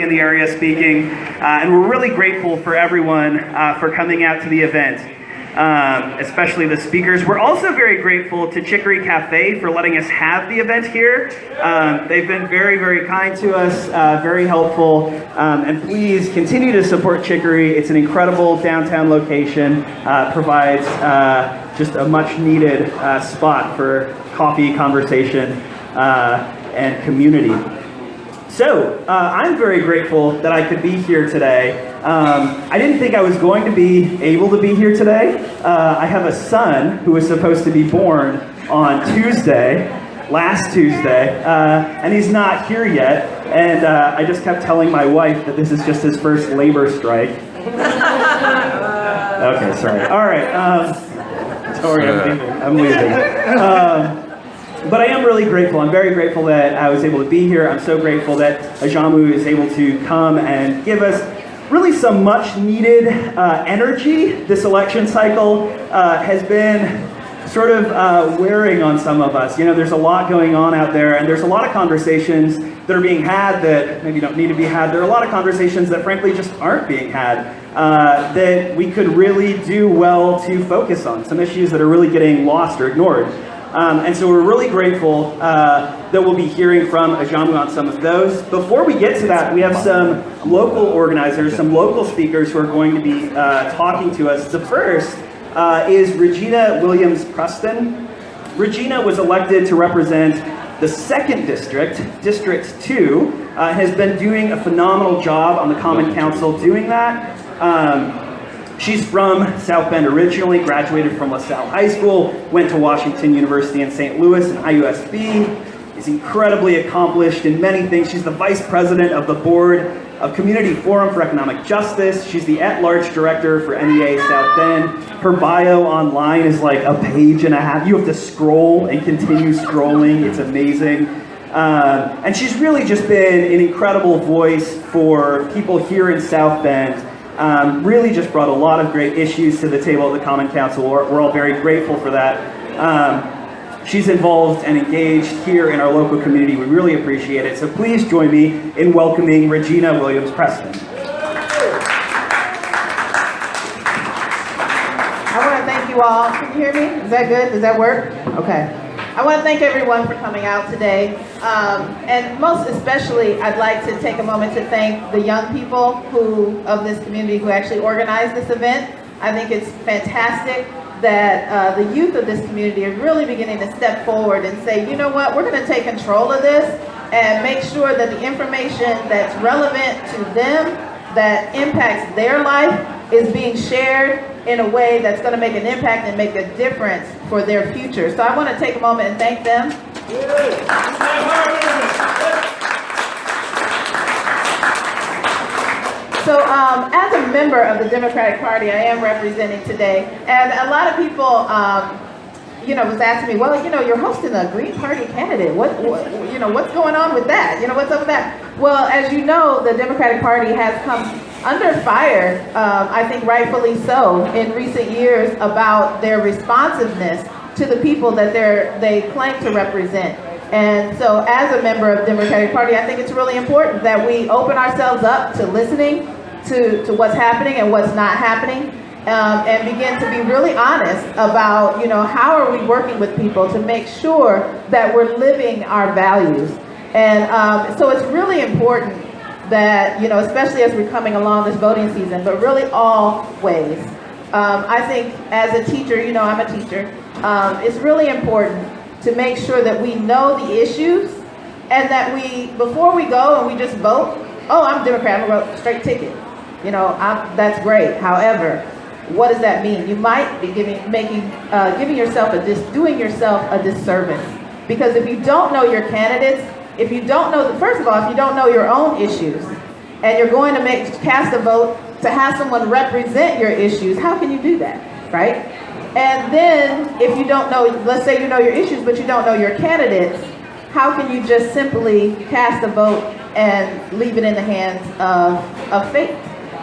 in the area speaking, and we're really grateful for everyone for coming out to the event, especially the speakers. We're also very grateful to Chicory Cafe for letting us have the event here. They've been very, very kind to us, very helpful, and please continue to support Chicory. It's an incredible downtown location, provides just a much needed spot for coffee, conversation, and community. So, I'm very grateful that I could be here today. I didn't think I was going to be able to be here today. I have a son who was supposed to be born on last Tuesday, and he's not here yet. And I just kept telling my wife that this is just his first labor strike. Okay, sorry. All right. Sorry, I'm leaving. But I am really grateful. I'm very grateful that I was able to be here. I'm so grateful that Ajamu is able to come and give us really some much needed energy. This election cycle has been sort of wearing on some of us. You know, there's a lot going on out there, and there's a lot of conversations that are being had that maybe don't need to be had. There are a lot of conversations that frankly just aren't being had that we could really do well to focus on. Some issues that are really getting lost or ignored. And so we're really grateful that we'll be hearing from Ajamu on some of those. Before we get to that, we have some local organizers, some local speakers who are going to be talking to us. The first is Regina Williams-Preston. Regina was elected to represent the 2nd District, District 2, has been doing a phenomenal job on the Common Council doing that. She's from South Bend originally, graduated from LaSalle High School, went to Washington University in St. Louis and IUSB, is incredibly accomplished in many things. She's the vice president of the board of Community Forum for Economic Justice. She's the at-large director for NEA South Bend. Her bio online is like a page and a half. You have to scroll and continue scrolling. It's amazing. And she's really just been an incredible voice for people here in South Bend. Really just brought a lot of great issues to the table at the Common Council. We're all very grateful for that. She's involved and engaged here in our local community. We really appreciate it. So please join me in welcoming Regina Williams-Preston. I want to thank you all. Can you hear me? Is that good? Does that work? Okay. I want to thank everyone for coming out today. And most especially, I'd like to take a moment to thank the young people of this community who actually organized this event. I think it's fantastic that the youth of this community are really beginning to step forward and say, you know what, we're going to take control of this and make sure that the information that's relevant to them, that impacts their life, is being shared in a way that's going to make an impact and make a difference for their future. So I want to take a moment and thank them. So as a member of the Democratic Party, I am representing today, and a lot of people was asking me, well, you're hosting a Green Party candidate. What's going on with that? What's up with that? Well, as you know, the Democratic Party has come under fire, I think rightfully so, in recent years about their responsiveness to the people that they claim to represent. And so as a member of the Democratic Party, I think it's really important that we open ourselves up to listening to what's happening and what's not happening, and begin to be really honest about, how are we working with people to make sure that we're living our values. And so it's really important that, especially as we're coming along this voting season, but really always, I think as a teacher, I'm a teacher, it's really important to make sure that we know the issues, and that before we go and we just vote, oh, I'm a Democrat, I'm going to vote straight ticket. That's great. However, what does that mean? You might be doing yourself a disservice. Because if you don't know your candidates, if you don't know, first of all, if you don't know your own issues, and you're going to cast a vote to have someone represent your issues, how can you do that, right? And then if you don't know, let's say you know your issues, but you don't know your candidates, how can you just simply cast a vote and leave it in the hands of fate?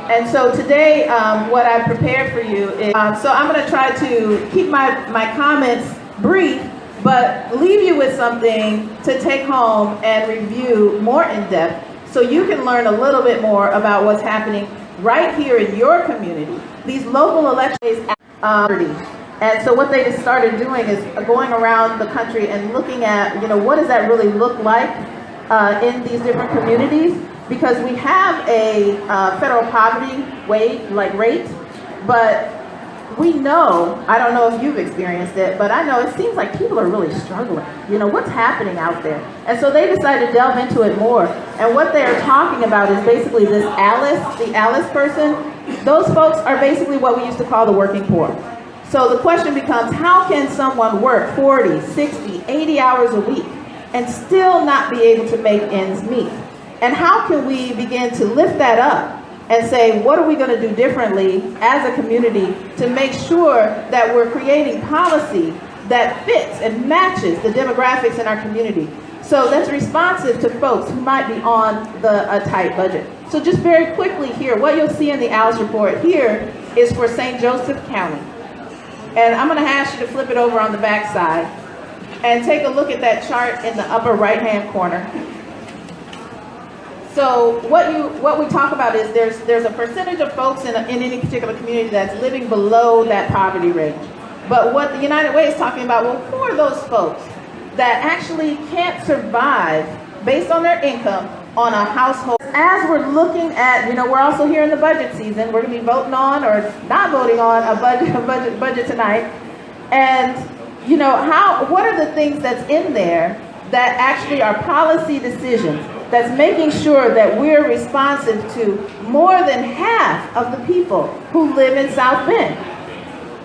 And so today, what I prepared for you is, so I'm going to try to keep my comments brief, but leave you with something to take home and review more in depth so you can learn a little bit more about what's happening right here in your community. These local elections, and so what they just started doing is going around the country and looking at, what does that really look like in these different communities? Because we have a federal poverty rate, but we know, I don't know if you've experienced it, but I know it seems like people are really struggling. What's happening out there? And so they decided to delve into it more. And what they're talking about is basically this the Alice person. Those folks are basically what we used to call the working poor. So the question becomes, how can someone work 40, 60, 80 hours a week and still not be able to make ends meet? And how can we begin to lift that up and say, what are we going to do differently as a community to make sure that we're creating policy that fits and matches the demographics in our community? So that's responsive to folks who might be on a tight budget. So just very quickly here, what you'll see in the Alice report here is for St. Joseph County. And I'm going to ask you to flip it over on the back side and take a look at that chart in the upper right-hand corner. So what we talk about is there's a percentage of folks in any particular community that's living below that poverty range. But what the United Way is talking about, well, who are those folks that actually can't survive based on their income on a household? As we're looking at, we're also here in the budget season. We're going to be voting on or not voting on a budget tonight. And what are the things that's in there that actually are policy decisions that's making sure that we're responsive to more than half of the people who live in South Bend?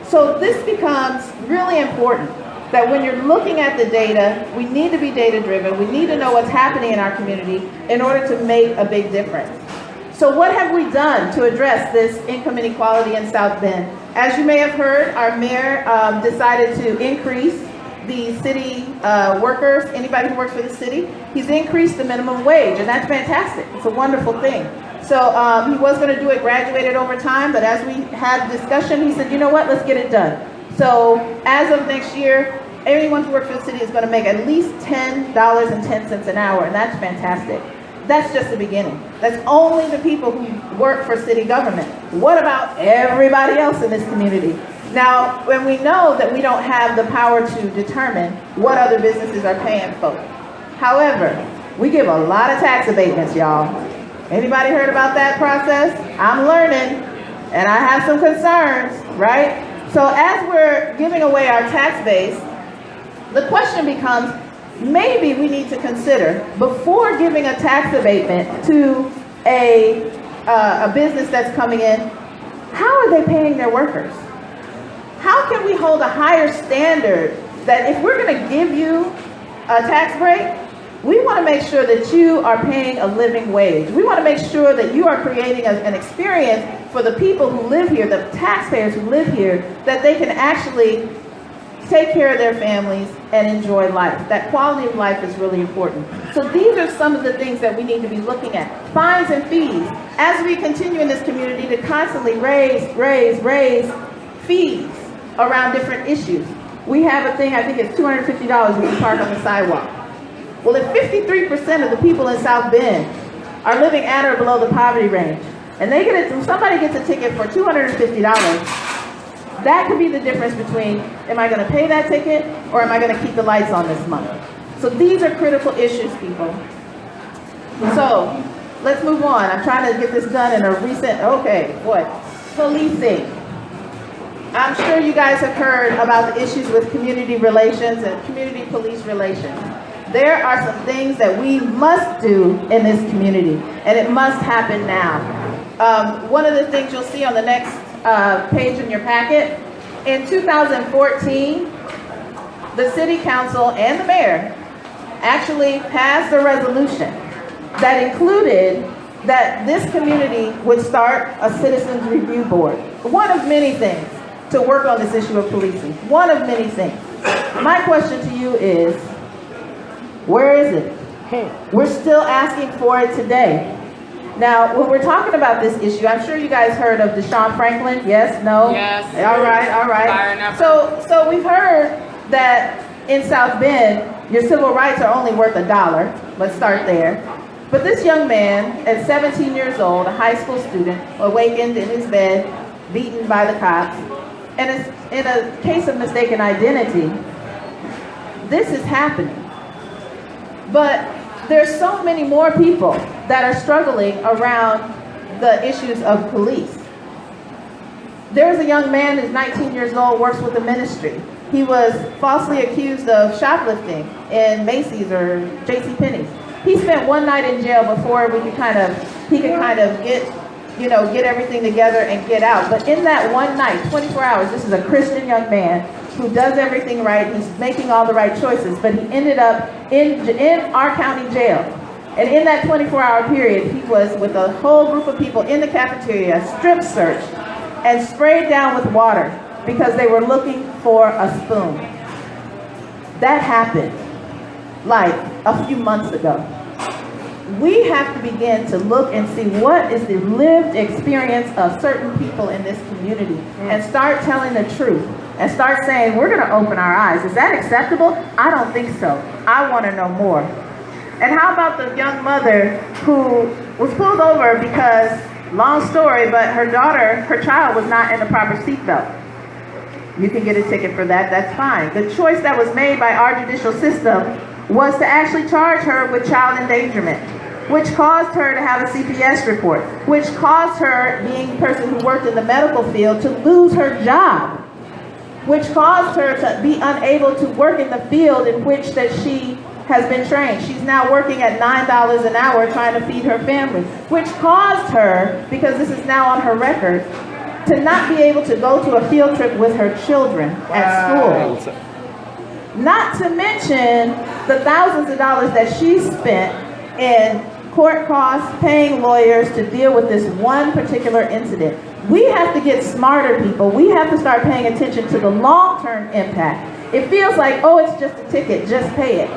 So this becomes really important, that when you're looking at the data, we need to be data driven. We need to know what's happening in our community in order to make a big difference. So what have we done to address this income inequality in South Bend? As you may have heard, our mayor decided to increase the city workers, anybody who works for the city. He's increased the minimum wage, and that's fantastic. It's a wonderful thing. So he was going to do it graduated over time, but as we had discussion, he said, you know what, let's get it done. So as of next year, anyone who works for the city is going to make at least $10.10 an hour, and that's fantastic. That's just the beginning. That's only the people who work for city government. What about everybody else in this community? Now, when we know that we don't have the power to determine what other businesses are paying folks. However, we give a lot of tax abatements, y'all. Anybody heard about that process? I'm learning, and I have some concerns, right? So as we're giving away our tax base, the question becomes, maybe we need to consider, before giving a tax abatement to a business that's coming in, how are they paying their workers? How can we hold a higher standard that if we're going to give you a tax break, we want to make sure that you are paying a living wage. We want to make sure that you are creating an experience for the people who live here, the taxpayers who live here, that they can actually take care of their families and enjoy life. That quality of life is really important. So these are some of the things that we need to be looking at. Fines and fees. As we continue in this community to constantly raise fees around different issues. We have a thing, I think it's $250 we can park on the sidewalk. Well, if 53% of the people in South Bend are living at or below the poverty range, and somebody gets a ticket for $250, that could be the difference between, am I going to pay that ticket or am I going to keep the lights on this month? So these are critical issues, people. So let's move on. I'm trying to get this done in a recent, policing. I'm sure you guys have heard about the issues with community relations and community police relations. There are some things that we must do in this community, and it must happen now. One of the things you'll see on the next page in your packet, in 2014, the City Council and the Mayor actually passed a resolution that included that this community would start a Citizens Review Board. One of many things to work on this issue of policing. One of many things. My question to you is, where is it? We're still asking for it today. Now, when we're talking about this issue, I'm sure you guys heard of Deshaun Franklin. Yes? No? Yes. All right. So we've heard that in South Bend, your civil rights are only worth $1. Let's start there. But this young man, at 17 years old, a high school student, awakened in his bed, beaten by the cops, and in a case of mistaken identity, this is happening. But there's so many more people that are struggling around the issues of police. There's a young man who's 19 years old, works with the ministry. He was falsely accused of shoplifting in Macy's or JCPenney's. He spent one night in jail before he could kind of get everything together and get out. But in that one night, 24 hours, this is a Christian young man who does everything right. He's making all the right choices, but he ended up in our county jail. And in that 24-hour period, he was with a whole group of people in the cafeteria, strip searched, and sprayed down with water because they were looking for a spoon. That happened like a few months ago. We have to begin to look and see what is the lived experience of certain people in this community and start telling the truth and start saying, we're going to open our eyes. Is that acceptable? I don't think so. I want to know more. And how about the young mother who was pulled over because, long story, but her child was not in the proper seatbelt. You can get a ticket for that, that's fine. The choice that was made by our judicial system was to actually charge her with child endangerment, which caused her to have a CPS report, which caused her, being a person who worked in the medical field, to lose her job, which caused her to be unable to work in the field in which that she has been trained. She's now working at $9 an hour trying to feed her family, which caused her, because this is now on her record, to not be able to go to a field trip with her children at school. Not to mention the thousands of dollars that she spent in court costs, paying lawyers to deal with this one particular incident. We have to get smarter, people. We have to start paying attention to the long-term impact. It feels like, oh, it's just a ticket, just pay it.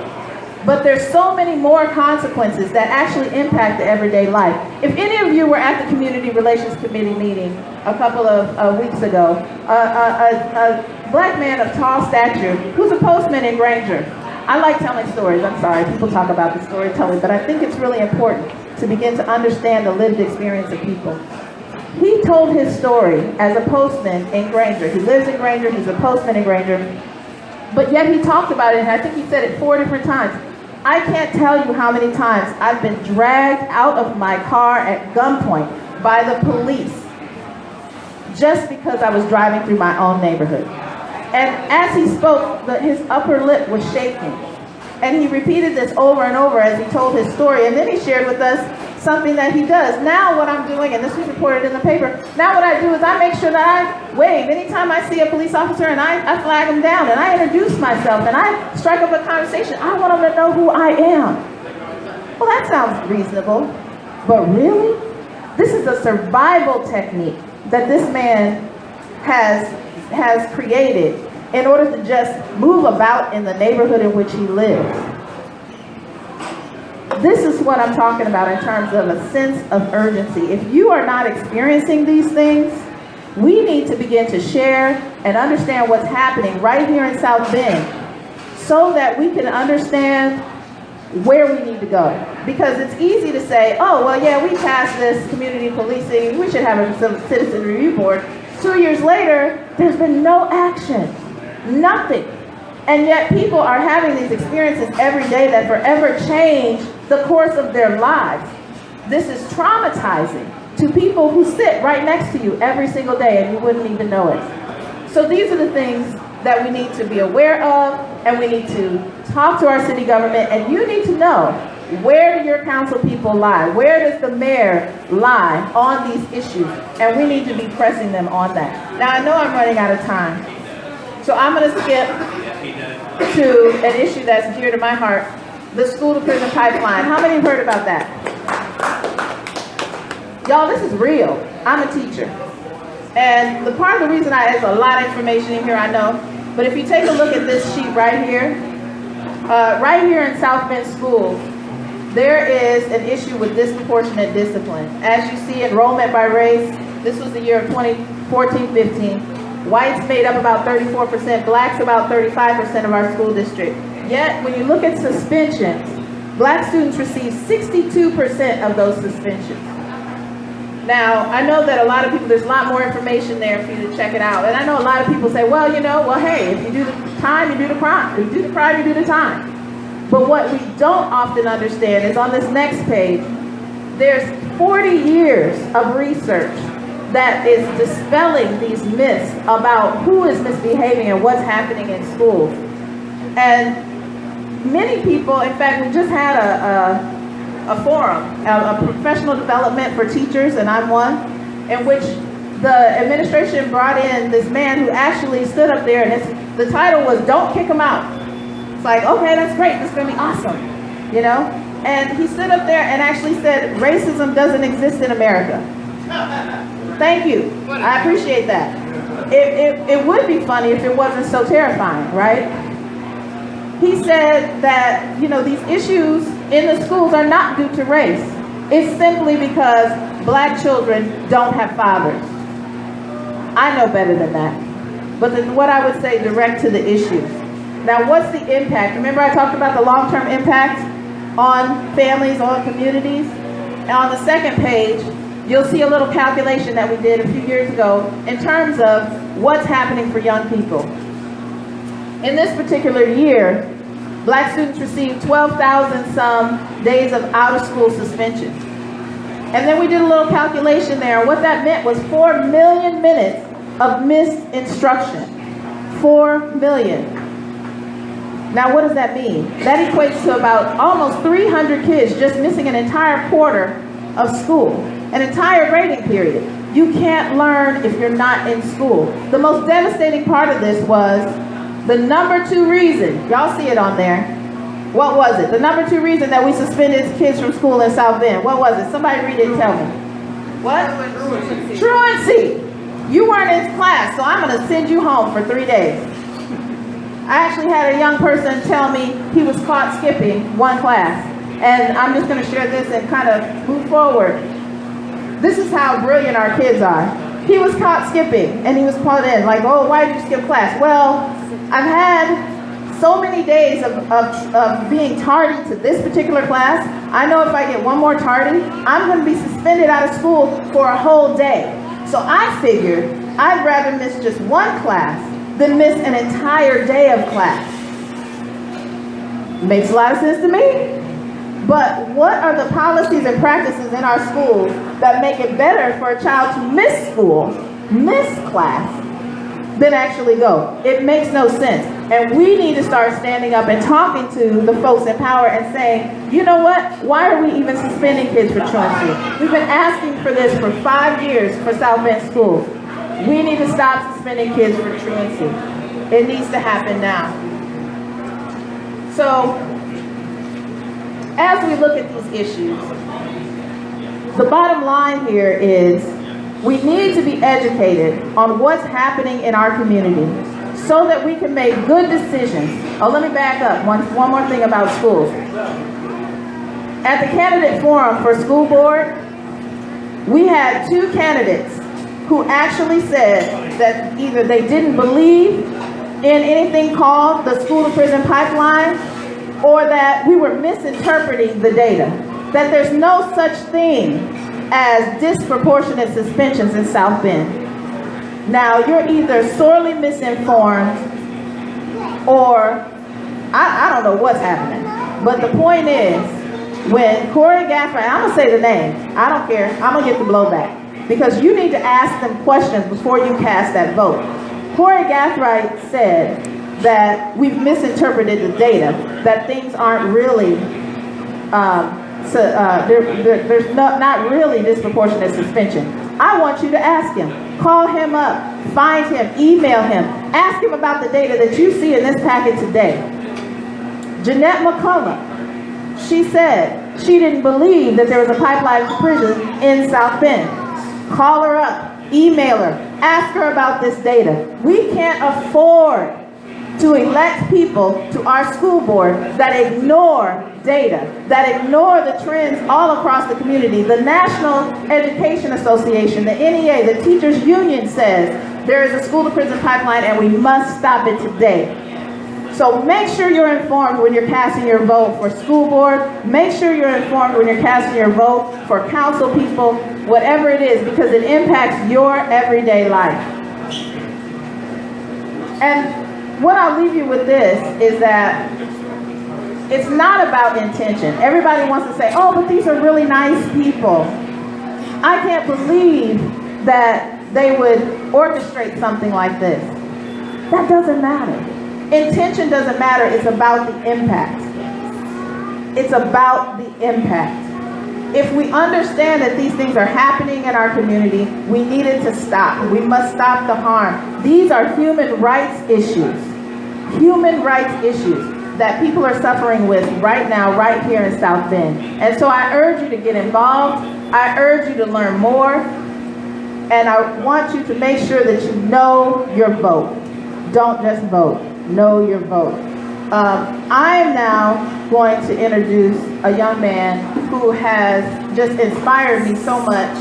But there's so many more consequences that actually impact the everyday life. If any of you were at the Community Relations Committee meeting a couple of weeks ago, a black man of tall stature who's a postman in Granger. I like telling stories, I'm sorry, people talk about the storytelling, but I think it's really important to begin to understand the lived experience of people. He told his story as a postman in Granger. He lives in Granger, he's a postman in Granger, but yet he talked about it, and I think he said it 4 different times. I can't tell you how many times I've been dragged out of my car at gunpoint by the police just because I was driving through my own neighborhood. And as he spoke, his upper lip was shaking. And he repeated this over and over as he told his story. And then he shared with us something that he does. Now what I'm doing, and this was reported in the paper, now what I do is I make sure that I wave. Anytime I see a police officer and I flag him down and I introduce myself and I strike up a conversation, I want them to know who I am. Well, that sounds reasonable, but really? This is a survival technique that this man has created in order to just move about in the neighborhood in which he lives. This is what I'm talking about in terms of a sense of urgency. If you are not experiencing these things, we need to begin to share and understand what's happening right here in South Bend so that we can understand where we need to go. Because it's easy to say, oh, well, yeah, we passed this community policing, we should have a citizen review board. 2 years later, there's been no action, nothing. And yet people are having these experiences every day that forever change the course of their lives. This is traumatizing to people who sit right next to you every single day and you wouldn't even know it. So these are the things that we need to be aware of, and we need to talk to our city government, and you need to know, where do your council people lie? Where does the mayor lie on these issues? And we need to be pressing them on that. Now I know I'm running out of time, so I'm going to skip to an issue that's dear to my heart, the school to prison pipeline. How many have heard about that? Y'all, this is real. I'm a teacher. And the part of the reason there's a lot of information in here, I know, but if you take a look at this sheet right here in South Bend School, there is an issue with disproportionate discipline. As you see, enrollment by race, this was the year of 2014-15. Whites made up about 34%, blacks about 35% of our school district. Yet, when you look at suspensions, Black students receive 62% of those suspensions. Now, I know that a lot of people, there's a lot more information there for you to check it out. And I know a lot of people say, well, hey, if you do the time, you do the crime. If you do the crime, you do the time. But what we don't often understand is on this next page, there's 40 years of research that is dispelling these myths about who is misbehaving and what's happening in schools. And many people, in fact, we just had a forum, a professional development for teachers, and I'm one, in which the administration brought in this man who actually stood up there, and the title was "Don't Kick Him Out." It's like, okay, that's great, this is gonna be awesome, you know? And he stood up there and actually said, racism doesn't exist in America. Thank you, I appreciate that. It would be funny if it wasn't so terrifying, right? He said that, these issues in the schools are not due to race. It's simply because Black children don't have fathers. I know better than that. But what I would say, direct to the issues. Now, what's the impact? Remember I talked about the long-term impact on families, on communities? And on the second page, you'll see a little calculation that we did a few years ago in terms of what's happening for young people. In this particular year, Black students received 12,000 some days of out-of-school suspension. And then we did a little calculation there. What that meant was 4 million minutes of missed instruction. 4 million. Now, what does that mean? That equates to about almost 300 kids just missing an entire quarter of school, an entire grading period. You can't learn if you're not in school. The most devastating part of this was the number 2 reason, y'all see it on there. What was it? The number 2 reason that we suspended kids from school in South Bend. What was it? Somebody read it and tell me. What? Truancy. You weren't in class, so I'm going to send you home for 3 days. I actually had a young person tell me he was caught skipping one class. And I'm just going to share this and kind of move forward. This is how brilliant our kids are. He was caught skipping, and he was called in, like, oh, why did you skip class? Well, I've had so many days of being tardy to this particular class. I know if I get one more tardy, I'm going to be suspended out of school for a whole day. So I figured I'd rather miss just one class than miss an entire day of class. Makes a lot of sense to me. But what are the policies and practices in our schools that make it better for a child to miss school, miss class, than actually go? It makes no sense. And we need to start standing up and talking to the folks in power and saying, you know what? Why are we even suspending kids for truancy? We've been asking for this for 5 years for South Bend schools. We need to stop suspending kids for truancy. It needs to happen now. So, as we look at these issues, the bottom line here is we need to be educated on what's happening in our community so that we can make good decisions. Oh, let me back up. One more thing about schools. At the candidate forum for school board, we had 2 candidates who actually said that either they didn't believe in anything called the school-to-prison pipeline, or that we were misinterpreting the data, that there's no such thing as disproportionate suspensions in South Bend. Now, you're either sorely misinformed or I don't know what's happening. But the point is, when Corey Gaffney, I'm going to say the name, I don't care, I'm going to get the blowback, because you need to ask them questions before you cast that vote. Corey Gaffney said that we've misinterpreted the data, that things aren't really, there's not really disproportionate suspension. I want you to ask him. Call him up, find him, email him, ask him about the data that you see in this packet today. Jeanette McCullough, she said she didn't believe that there was a pipeline to prison in South Bend. Call her up, email her, ask her about this data. We can't afford to elect people to our school board that ignore data, that ignore the trends all across the community. The National Education Association, the NEA, the Teachers Union says there is a school-to-prison pipeline and we must stop it today. So make sure you're informed when you're casting your vote for school board. Make sure you're informed when you're casting your vote for council people, whatever it is, because it impacts your everyday life. And what I'll leave you with this is that it's not about intention. Everybody wants to say, oh, but these are really nice people. I can't believe that they would orchestrate something like this. That doesn't matter. Intention doesn't matter. It's about the impact. It's about the impact. If we understand that these things are happening in our community, we need it to stop. We must stop the harm. These are human rights issues. Human rights issues that people are suffering with right now, right here in South Bend. And so I urge you to get involved. I urge you to learn more. And I want you to make sure that you know your vote. Don't just vote. Know your vote. I am now going to introduce a young man who has just inspired me so much